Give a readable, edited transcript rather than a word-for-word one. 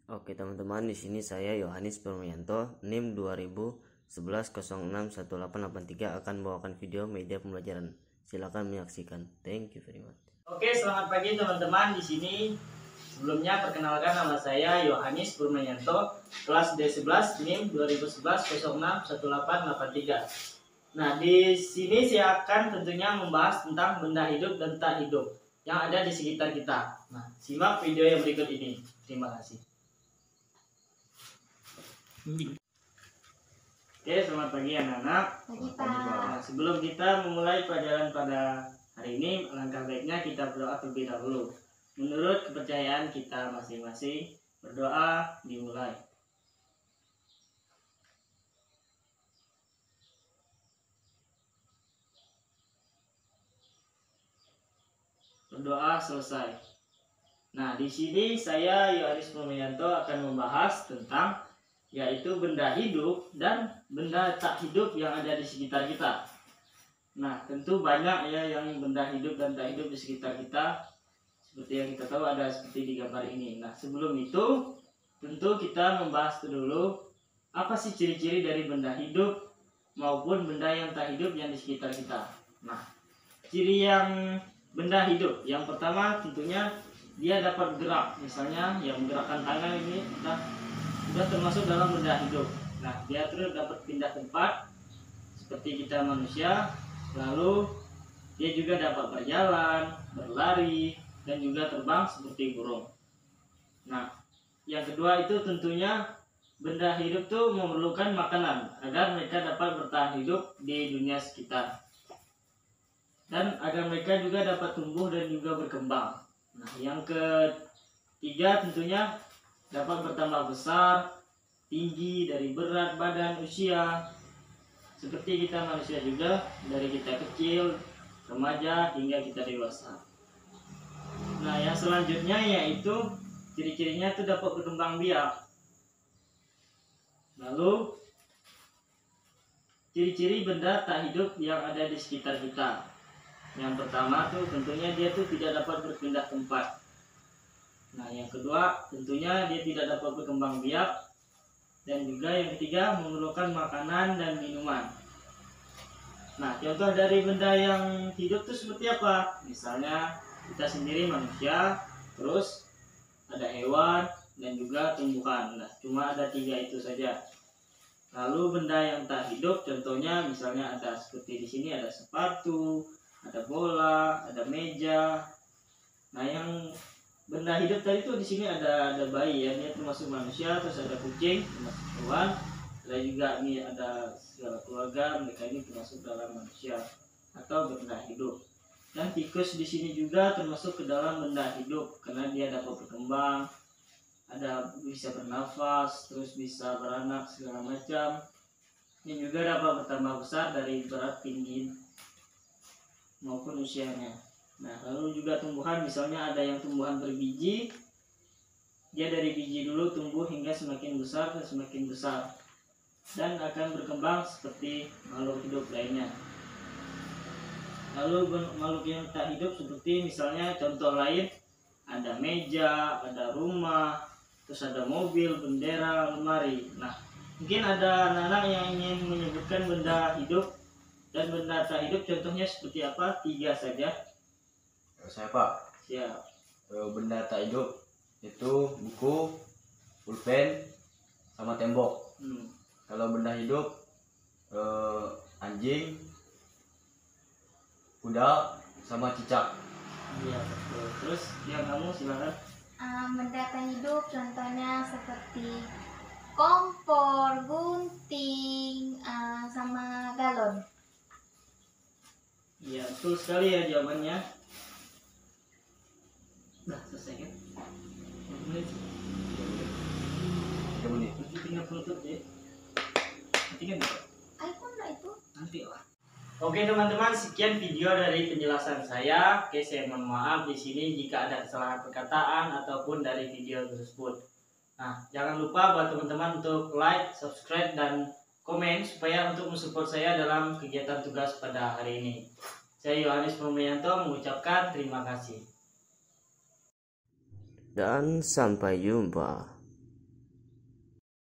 Oke teman-teman, di sini saya Yohanes Permayanto, NIM 2011061883 akan membawakan video media pembelajaran. Silakan menyaksikan. Thank you very much. Oke, selamat pagi teman-teman. Di sini sebelumnya perkenalkan, nama saya Yohanes Permayanto, kelas D11 NIM 2011061883. Nah, di sini saya akan tentunya membahas tentang benda hidup dan tak hidup yang ada di sekitar kita. Nah, simak video yang berikut ini. Terima kasih. Oke, selamat pagi anak-anak. Pagi, Pak. Nah, sebelum kita memulai pelajaran pada hari ini, alangkah baiknya kita berdoa terlebih dahulu. Menurut kepercayaan kita masing-masing, berdoa dimulai. Berdoa selesai. Nah, di sini saya Yohanes Permayanto akan membahas tentang yaitu benda hidup dan benda tak hidup yang ada di sekitar kita. Nah, tentu banyak ya yang benda hidup dan tak hidup di sekitar kita. Seperti yang kita tahu ada seperti di gambar ini. Nah, sebelum itu tentu kita membahas dulu apa sih ciri-ciri dari benda hidup maupun benda yang tak hidup yang di sekitar kita. Nah, ciri yang benda hidup yang pertama tentunya dia dapat bergerak. Misalnya yang menggerakkan tangan ini sudah termasuk dalam benda hidup. Nah, dia terus dapat pindah tempat seperti kita manusia. Lalu dia juga dapat berjalan, berlari, dan juga terbang seperti burung. Nah, yang kedua itu tentunya benda hidup itu memerlukan makanan agar mereka dapat bertahan hidup di dunia sekitar. Dan agar mereka juga dapat tumbuh dan juga berkembang. Nah, yang ketiga tentunya dapat bertambah besar, tinggi, dari berat badan, usia. Seperti kita manusia juga, dari kita kecil, remaja, hingga kita dewasa. Nah, yang selanjutnya yaitu ciri-cirinya itu dapat berkembang biak. Lalu, ciri-ciri benda tak hidup yang ada di sekitar kita. Yang pertama tuh tentunya dia tuh tidak dapat berpindah tempat. Nah, yang kedua tentunya dia tidak dapat berkembang biak. Dan juga yang ketiga memerlukan makanan dan minuman. Nah, contoh dari benda yang hidup itu seperti apa? Misalnya kita sendiri manusia, terus ada hewan dan juga tumbuhan. Nah, cuma ada 3 itu saja. Lalu benda yang tak hidup contohnya misalnya ada seperti di sini ada sepatu, ada bola, ada meja. Nah, yang benda hidup tadi tuh di sini ada bayi ya, dia termasuk manusia, terus ada kucing termasuk hewan, ada juga ini ada segala keluarga, mereka ini termasuk dalam manusia atau benda hidup. Dan tikus di sini juga termasuk ke dalam benda hidup karena dia dapat berkembang, ada bisa bernafas, terus bisa beranak segala macam. Ini juga dapat bertambah besar dari berat, tinggi maupun usianya. Nah, lalu juga tumbuhan, misalnya ada yang tumbuhan berbiji, dia dari biji dulu tumbuh hingga semakin besar dan semakin besar, dan akan berkembang seperti makhluk hidup lainnya. Lalu makhluk yang tak hidup seperti misalnya contoh lain, ada meja, ada rumah, terus ada mobil, bendera, lemari. Nah, mungkin ada anak-anak yang ingin menyebutkan benda hidup dan benda tak hidup contohnya seperti apa? 3 saja. Saya Pak. Siap. Benda tak hidup itu buku, pulpen, sama tembok. Kalau benda hidup anjing, kuda, sama cicak. Iya, betul. Terus yang kamu silakan. Benda tak hidup contohnya seperti kompor, gunting, sama galon. Iya, betul sekali ya jawabannya. Nah, selesai kan? 3 menit. Nanti tinggal penutup ya. Nanti kan bisa? iPhone lah itu. Nanti lah. Oke teman-teman, sekian video dari penjelasan saya. Oke, saya mohon maaf di sini jika ada kesalahan perkataan ataupun dari video tersebut. Nah, jangan lupa buat teman-teman untuk like, subscribe, dan komen supaya untuk mensupport saya dalam kegiatan tugas pada hari ini. Saya Yohanes Permayanto mengucapkan terima kasih. Dan sampai jumpa.